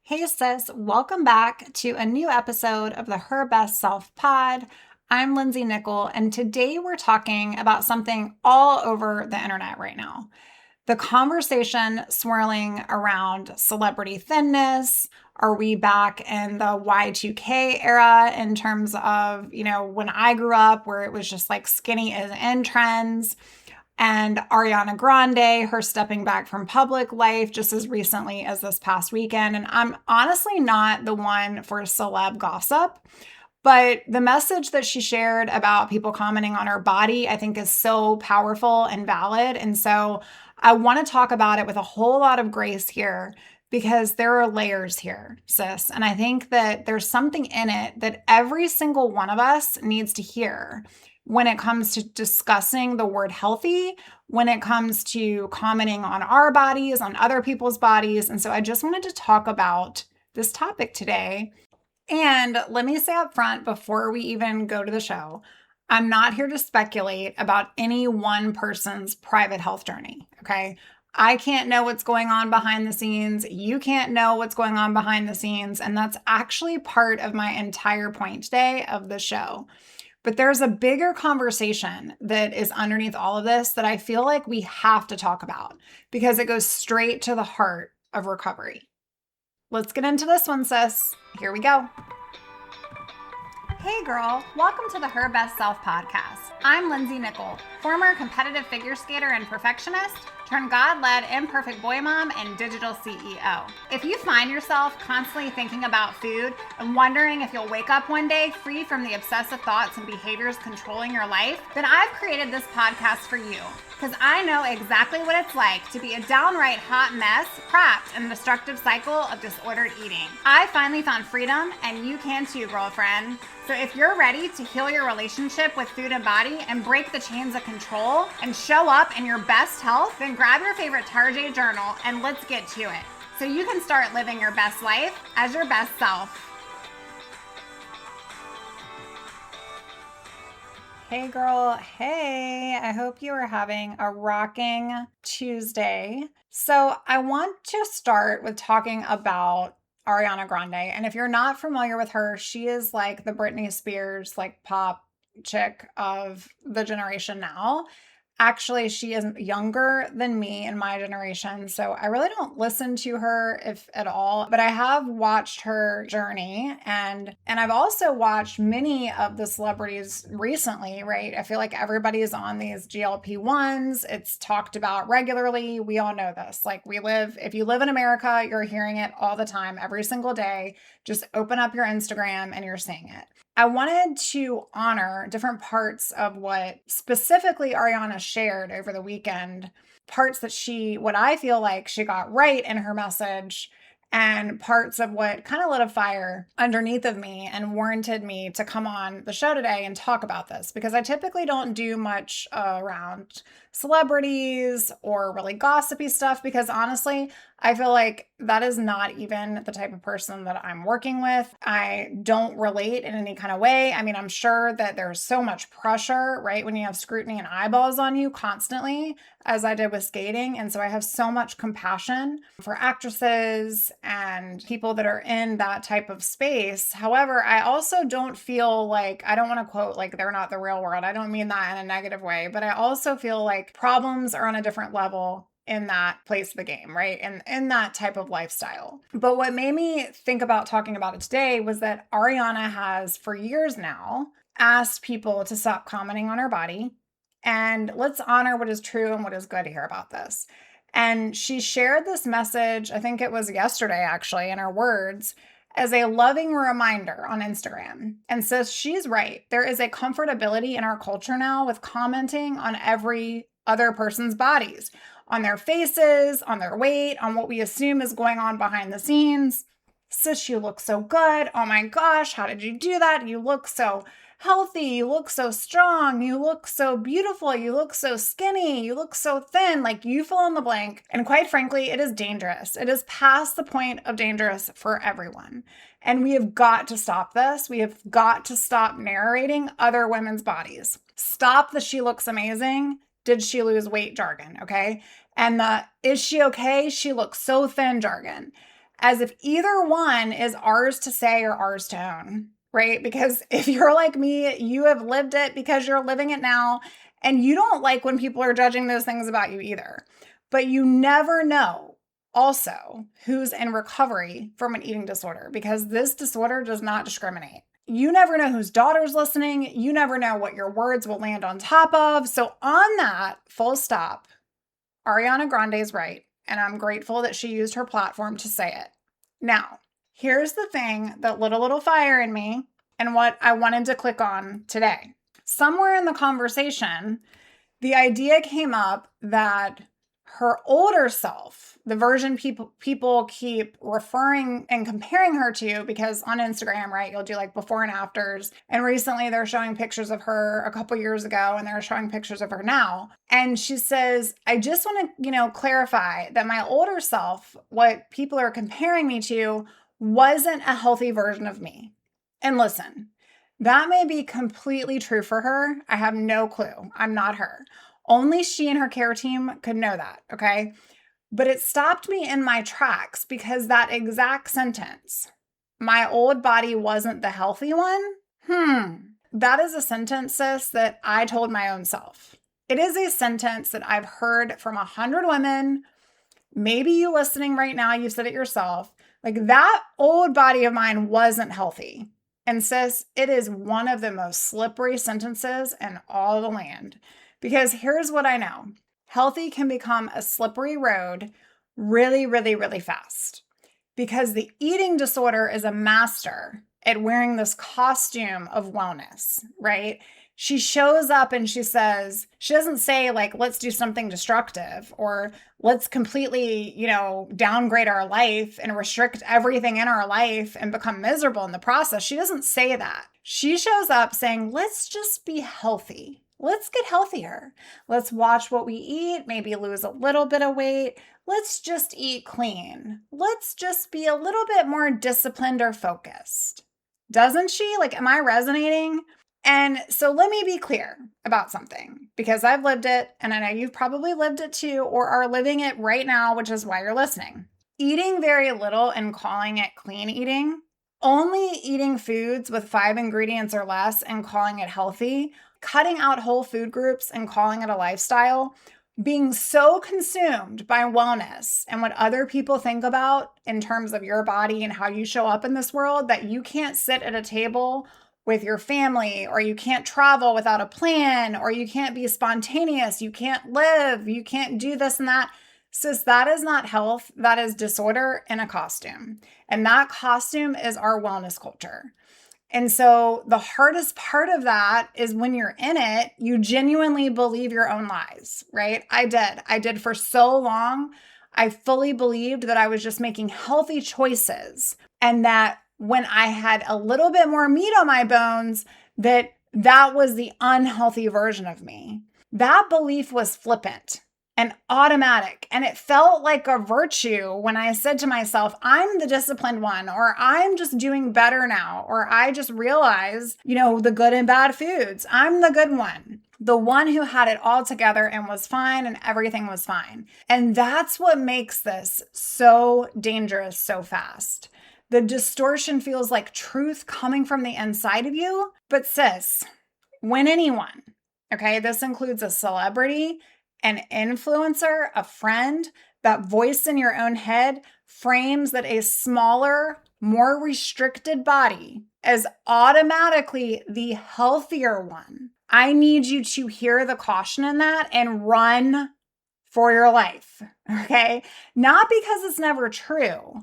Hey sis, welcome back to a new episode of the Her Best Self Pod. I'm Lindsay Nickel, and today we're talking about something all over the internet right now. The conversation swirling around celebrity thinness. Are we back in the Y2K era in terms of, when I grew up where it was just like skinny is in trends? And Ariana Grande, her stepping back from public life just as recently as this past weekend. And I'm honestly not the one for celeb gossip, but the message that she shared about people commenting on her body, I think is so powerful and valid. And so I want to talk about it with a whole lot of grace here because there are layers here, sis. And I think that there's something in it that every single one of us needs to hear when it comes to discussing the word healthy, when it comes to commenting on our bodies, on other people's bodies. And so I just wanted to talk about this topic today. And let me say up front before we even go to the show, I'm not here to speculate about any one person's private health journey, okay? I can't know what's going on behind the scenes. You can't know what's going on behind the scenes. And that's actually part of my entire point today of the show. But there's a bigger conversation that is underneath all of this that I feel like we have to talk about because it goes straight to the heart of recovery. Let's get into this one, sis. Here we go. Hey girl, welcome to the Her Best Self podcast. I'm Lindsay Nickel, former competitive figure skater and perfectionist, turned God-led imperfect boy mom and digital CEO. If you find yourself constantly thinking about food and wondering if you'll wake up one day free from the obsessive thoughts and behaviors controlling your life, then I've created this podcast for you. Because I know exactly what it's like to be a downright hot mess, trapped in a destructive cycle of disordered eating. I finally found freedom, and you can too, girlfriend. So if you're ready to heal your relationship with food and body and break the chains of control and show up in your best health, then grab your favorite Tarjay journal and let's get to it. So you can start living your best life as your best self. Hey girl, hey, I hope you are having a rocking Tuesday. So I want to start with talking about Ariana Grande. And if you're not familiar with her, she is like the Britney Spears, like pop chick of the generation now. Actually, she is younger than me in my generation, so I really don't listen to her if at all, but I have watched her journey and I've also watched many of the celebrities recently, right? I feel like everybody is on these GLP-1s. It's talked about regularly. We all know this. Like if you live in America, you're hearing it all the time, every single day. Just open up your Instagram and you're seeing it. I wanted to honor different parts of what specifically Ariana shared over the weekend, parts that what I feel like she got right in her message, and parts of what kind of lit a fire underneath of me and warranted me to come on the show today and talk about this because I typically don't do much around celebrities or really gossipy stuff because honestly, I feel like that is not even the type of person that I'm working with. I don't relate in any kind of way. I mean, I'm sure that there's so much pressure, right? When you have scrutiny and eyeballs on you constantly, as I did with skating. And so I have so much compassion for actresses and people that are in that type of space. However, I also don't feel like, I don't want to quote like they're not the real world. I don't mean that in a negative way, but I also feel like problems are on a different level in that place of the game, right? And in that type of lifestyle. But what made me think about talking about it today was that Ariana has for years now asked people to stop commenting on her body. And let's honor what is true and what is good here about this. And she shared this message, I think it was yesterday actually, in her words, as a loving reminder on Instagram. And says she's right. There is a comfortability in our culture now with commenting on every other person's bodies, on their faces, on their weight, on what we assume is going on behind the scenes. Sis, you look so good. Oh my gosh, how did you do that? You look so healthy. You look so strong. You look so beautiful. You look so skinny. You look so thin. Like you fill in the blank. And quite frankly, it is dangerous. It is past the point of dangerous for everyone. And we have got to stop this. We have got to stop narrating other women's bodies. Stop the she looks amazing. Did she lose weight jargon? Okay. And the is she okay? She looks so thin jargon. as if either one is ours to say or ours to own, right? Because if you're like me, you have lived it because you're living it now, and you don't like when people are judging those things about you either. But you never know also who's in recovery from an eating disorder, because this disorder does not discriminate. You never know whose daughter's listening. You never know what your words will land on top of. So on that, full stop, Ariana Grande is right. And I'm grateful that she used her platform to say it. Now, here's the thing that lit a little fire in me and what I wanted to click on today. Somewhere in the conversation, the idea came up that her older self, the version people keep referring and comparing her to, because on Instagram, right, you'll do like before and afters. And recently they're showing pictures of her a couple years ago and they're showing pictures of her now. And she says, I just want to, clarify that my older self, what people are comparing me to, wasn't a healthy version of me. And listen, that may be completely true for her. I have no clue. I'm not her. Only she and her care team could know that, okay? But it stopped me in my tracks because that exact sentence, my old body wasn't the healthy one, that is a sentence, sis, that I told my own self. It is a sentence that I've heard from 100 women. Maybe you listening right now, you've said it yourself. Like, that old body of mine wasn't healthy. And sis, it is one of the most slippery sentences in all the land. Because here's what I know. Healthy can become a slippery road really, really, really fast. Because the eating disorder is a master at wearing this costume of wellness, right? She shows up and she doesn't say like, let's do something destructive or let's completely, downgrade our life and restrict everything in our life and become miserable in the process. She doesn't say that. She shows up saying, let's just be healthy. Let's get healthier. Let's watch what we eat, maybe lose a little bit of weight. Let's just eat clean. Let's just be a little bit more disciplined or focused. Doesn't she? Like, am I resonating? And so let me be clear about something, because I've lived it and I know you've probably lived it too or are living it right now, which is why you're listening. Eating very little and calling it clean eating, only eating foods with 5 ingredients or less and calling it healthy, cutting out whole food groups and calling it a lifestyle, being so consumed by wellness and what other people think about in terms of your body and how you show up in this world that you can't sit at a table with your family, or you can't travel without a plan, or you can't be spontaneous, you can't live, you can't do this and that. Sis, that is not health. That is disorder in a costume. And that costume is our wellness culture. And so the hardest part of that is when you're in it, you genuinely believe your own lies, right? I did for so long. I fully believed that I was just making healthy choices, and that when I had a little bit more meat on my bones, that was the unhealthy version of me. That belief was flippant and automatic. And it felt like a virtue when I said to myself, I'm the disciplined one, or I'm just doing better now, or I just realized, the good and bad foods. I'm the good one, the one who had it all together and was fine and everything was fine. And that's what makes this so dangerous so fast. The distortion feels like truth coming from the inside of you. But sis, when anyone, okay, this includes a celebrity, an influencer, a friend, that voice in your own head frames that a smaller, more restricted body is automatically the healthier one, I need you to hear the caution in that and run for your life, okay? Not because it's never true,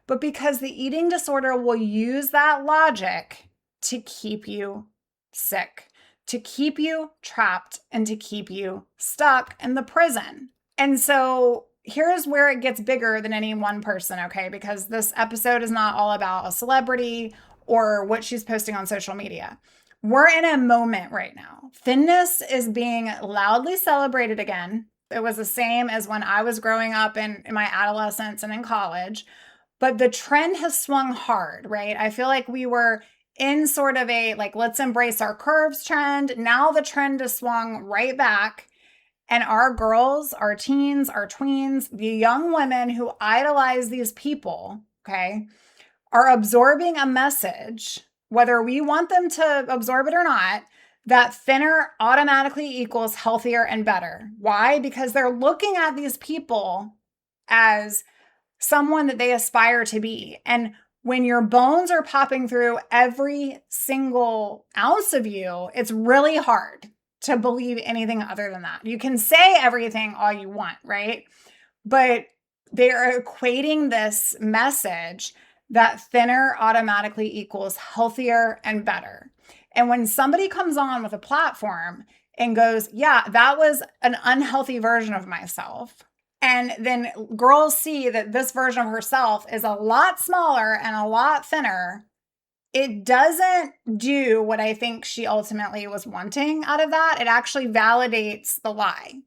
but because the eating disorder will use that logic to keep you sick, to keep you trapped, and to keep you stuck in the prison. And so here's where it gets bigger than any one person, okay? Because this episode is not all about a celebrity or what she's posting on social media. We're in a moment right now. Thinness is being loudly celebrated again. It was the same as when I was growing up in my adolescence and in college. But the trend has swung hard, right? I feel like we were in sort of a let's embrace our curves trend. Now the trend has swung right back. And our girls, our teens, our tweens, the young women who idolize these people okay, are absorbing a message, whether we want them to absorb it or not, that thinner automatically equals healthier and better. Why? Because they're looking at these people as someone that they aspire to be. And when your bones are popping through every single ounce of you, it's really hard to believe anything other than that. You can say everything all you want, right? But they're equating this message that thinner automatically equals healthier and better. And when somebody comes on with a platform and goes, yeah, that was an unhealthy version of myself, and then girls see that this version of herself is a lot smaller and a lot thinner, it doesn't do what I think she ultimately was wanting out of that. It actually validates the lie.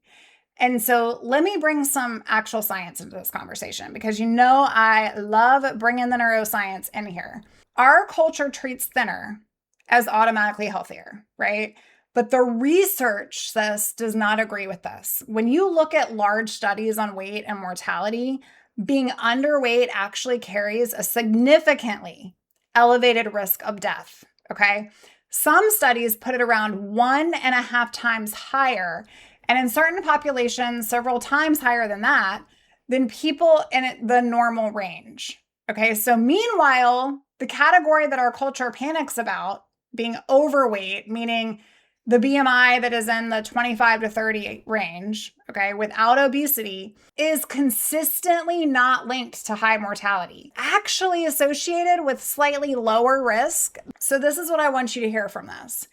And so let me bring some actual science into this conversation, because I love bringing the neuroscience in here. Our culture treats thinner as automatically healthier, right? But the research does not agree with this. When you look at large studies on weight and mortality, being underweight actually carries a significantly elevated risk of death, okay? Some studies put it around 1.5 times higher, and in certain populations, several times higher than that, than people in the normal range. Okay, so meanwhile, the category that our culture panics about, being overweight, meaning the BMI that is in the 25 to 30 range, okay, without obesity, is consistently not linked to high mortality, actually associated with slightly lower risk. So this is what I want you to hear from this.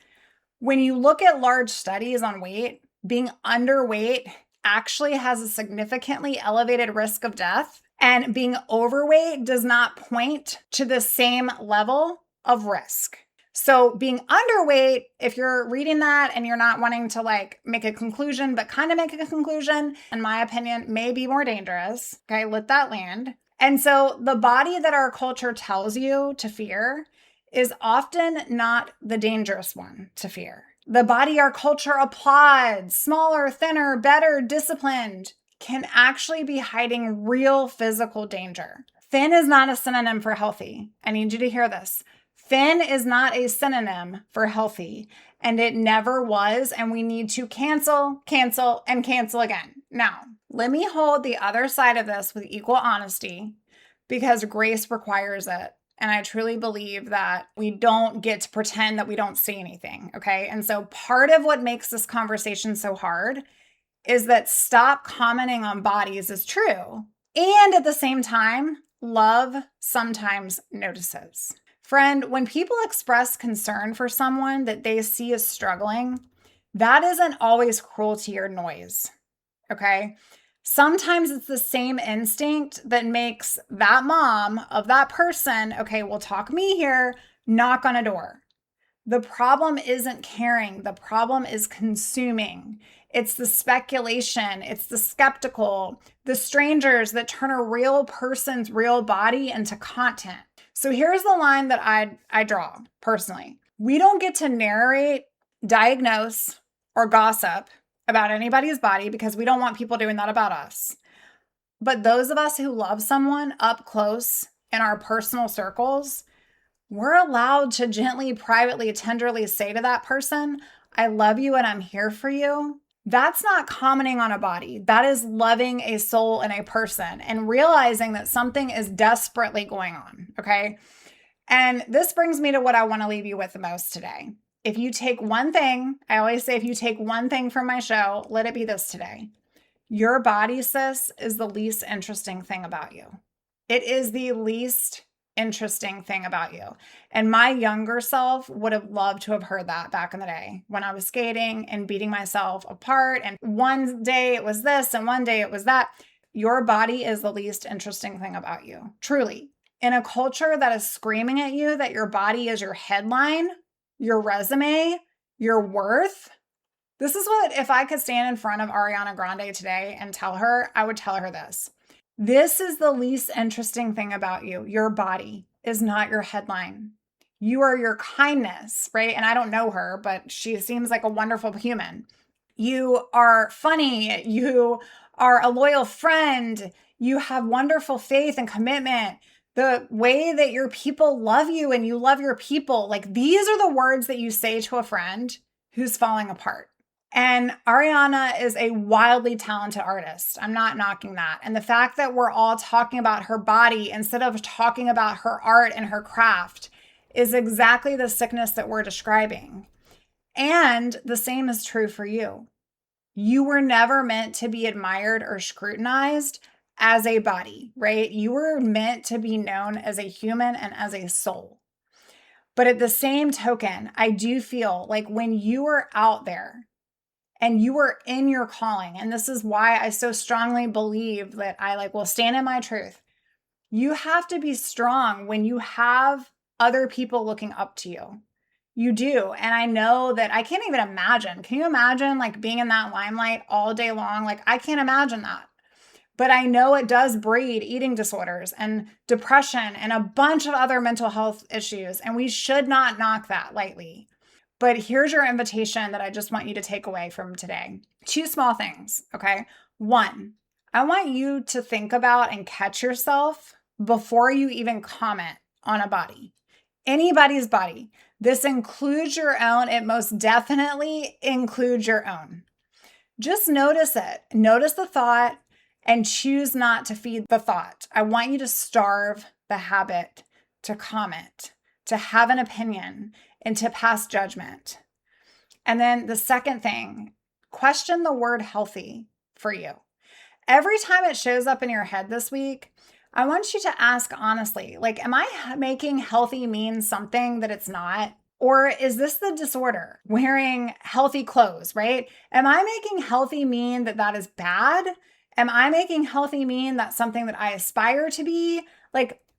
When you look at large studies on weight, being underweight actually has a significantly elevated risk of death, and being overweight does not point to the same level of risk. So being underweight, if you're reading that and you're not wanting to make a conclusion, but kind of make a conclusion, in my opinion, may be more dangerous. Okay, let that land. And so the body that our culture tells you to fear is often not the dangerous one to fear. The body our culture applauds, smaller, thinner, better, disciplined, can actually be hiding real physical danger. Thin is not a synonym for healthy. I need you to hear this. Thin is not a synonym for healthy, and it never was, and we need to cancel, and cancel again. Now, let me hold the other side of this with equal honesty, because grace requires it. And I truly believe that we don't get to pretend that we don't see anything, okay? And so part of what makes this conversation so hard is that stop commenting on bodies is true. And at the same time, love sometimes notices. Friend, when people express concern for someone that they see as struggling, that isn't always cruelty or noise, okay? Sometimes it's the same instinct that makes that mom of that person, okay, we'll talk me here, knock on a door. The problem isn't caring. The problem is consuming. It's the speculation. It's the skeptical, the strangers that turn a real person's real body into content. So here's the line that I draw personally. We don't get to narrate, diagnose, or gossip about anybody's body, because we don't want people doing that about us. But those of us who love someone up close in our personal circles, we're allowed to gently, privately, tenderly say to that person, I love you and I'm here for you. That's not commenting on a body. That is loving a soul and a person and realizing that something is desperately going on, okay? And this brings me to what I want to leave you with the most today. If you take one thing, I always say, if you take one thing from my show, let it be this today. Your body, sis, is the least interesting thing about you. It is the least interesting thing about you. And my younger self would have loved to have heard that back in the day when I was skating and beating myself apart. And one day it was this and one day it was that. Your body is the least interesting thing about you, truly. In a culture that is screaming at you that your body is your headline, your resume, your worth. This is what, if I could stand in front of Ariana Grande today and tell her, I would tell her this. This is the least interesting thing about you. Your body is not your headline. You are your kindness, right? And I don't know her, but she seems like a wonderful human. You are funny. You are a loyal friend. You have wonderful faith and commitment. the way that your people love you and you love your people. Like, these are the words that you say to a friend who's falling apart. And Ariana is a wildly talented artist. I'm not knocking that. And the fact that we're all talking about her body instead of talking about her art and her craft is exactly the sickness that we're describing. And the same is true for you. You were never meant to be admired or scrutinized as a body, right? You were meant to be known as a human and as a soul. But at the same token, I do feel like when you are out there and you are in your calling, and this is why I so strongly believe that I will stand in my truth. You have to be strong when you have other people looking up to you. You do. And I know that I can't even imagine. Can you imagine being in that limelight all day long? I can't imagine that. But I know it does breed eating disorders and depression and a bunch of other mental health issues. And we should not knock that lightly. But here's your invitation that I just want you to take away from today. 2 small things, okay? 1, I want you to think about and catch yourself before you even comment on a body. Anybody's body. This includes your own. It most definitely includes your own. Just notice it. Notice the thought and choose not to feed the thought. I want you to starve the habit to comment, to have an opinion, and to pass judgment. And then the second thing, question the word healthy for you. Every time it shows up in your head this week, I want you to ask honestly, am I making healthy mean something that it's not? Or is this the disorder? Wearing healthy clothes, right? Am I making healthy mean that that is bad? Am I making healthy mean that's something that I aspire to be?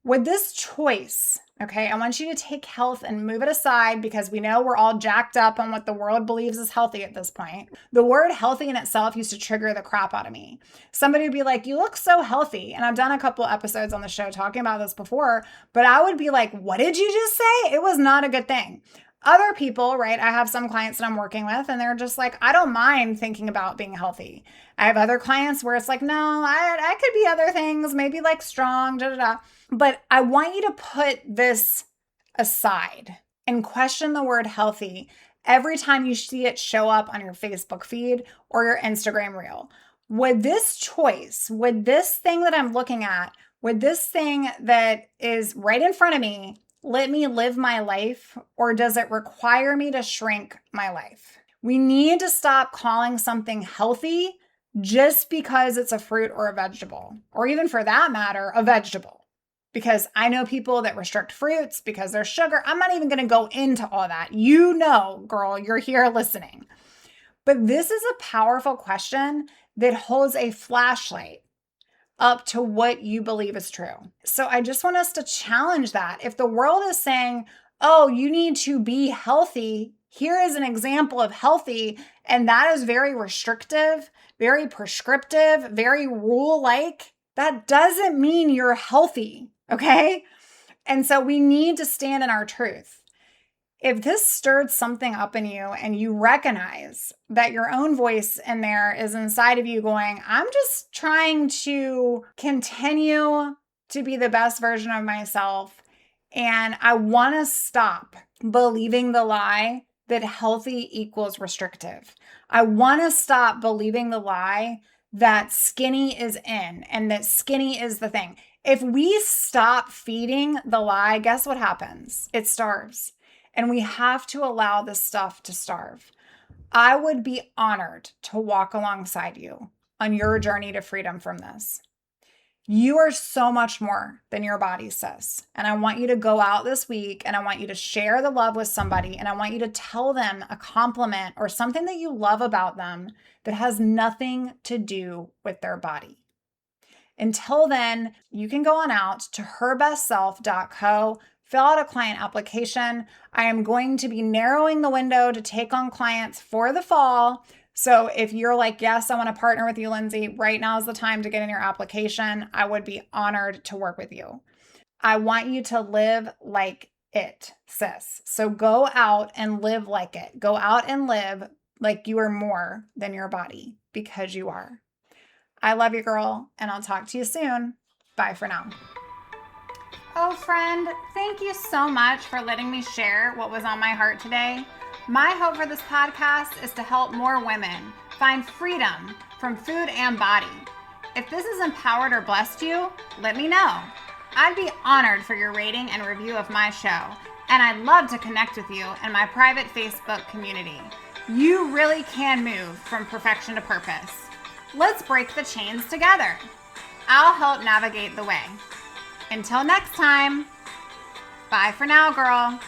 With this choice, okay, I want you to take health and move it aside because we know we're all jacked up on what the world believes is healthy at this point. The word healthy in itself used to trigger the crap out of me. Somebody would be like, you look so healthy. And I've done a couple episodes on the show talking about this before, but I would be like, what did you just say? It was not a good thing. Other people, right? I have some clients that I'm working with and they're just like, I don't mind thinking about being healthy. I have other clients where it's like, no, I could be other things, maybe strong, da da da. But I want you to put this aside and question the word healthy every time you see it show up on your Facebook feed or your Instagram reel. Would this choice, would this thing that I'm looking at, would this thing that is right in front of me let me live my life, or does it require me to shrink my life? We need to stop calling something healthy just because it's a fruit or a vegetable, or even for that matter, a vegetable. Because I know people that restrict fruits because there's sugar. I'm not even going to go into all that. You know, girl, you're here listening. But this is a powerful question that holds a flashlight up to what you believe is true. So I just want us to challenge that. If the world is saying, oh, you need to be healthy, here is an example of healthy, and that is very restrictive, very prescriptive, very rule-like, that doesn't mean you're healthy, okay? And so we need to stand in our truth. If this stirred something up in you and you recognize that your own voice in there is inside of you going, I'm just trying to continue to be the best version of myself, and I want to stop believing the lie that healthy equals restrictive. I want to stop believing the lie that skinny is in and that skinny is the thing. If we stop feeding the lie, guess what happens? It starves. And we have to allow this stuff to starve. I would be honored to walk alongside you on your journey to freedom from this. You are so much more than your body says. And I want you to go out this week and I want you to share the love with somebody and I want you to tell them a compliment or something that you love about them that has nothing to do with their body. Until then, you can go on out to herbestself.co, fill out a client application. I am going to be narrowing the window to take on clients for the fall. So if you're like, yes, I want to partner with you, Lindsay, right now is the time to get in your application. I would be honored to work with you. I want you to live like it, sis. So go out and live like it. Go out and live like you are more than your body, because you are. I love you, girl, and I'll talk to you soon. Bye for now. Oh, friend, thank you so much for letting me share what was on my heart today. My hope for this podcast is to help more women find freedom from food and body. If this has empowered or blessed you, let me know. I'd be honored for your rating and review of my show, and I'd love to connect with you in my private Facebook community. You really can move from perfection to purpose. Let's break the chains together. I'll help navigate the way. Until next time, bye for now, girl.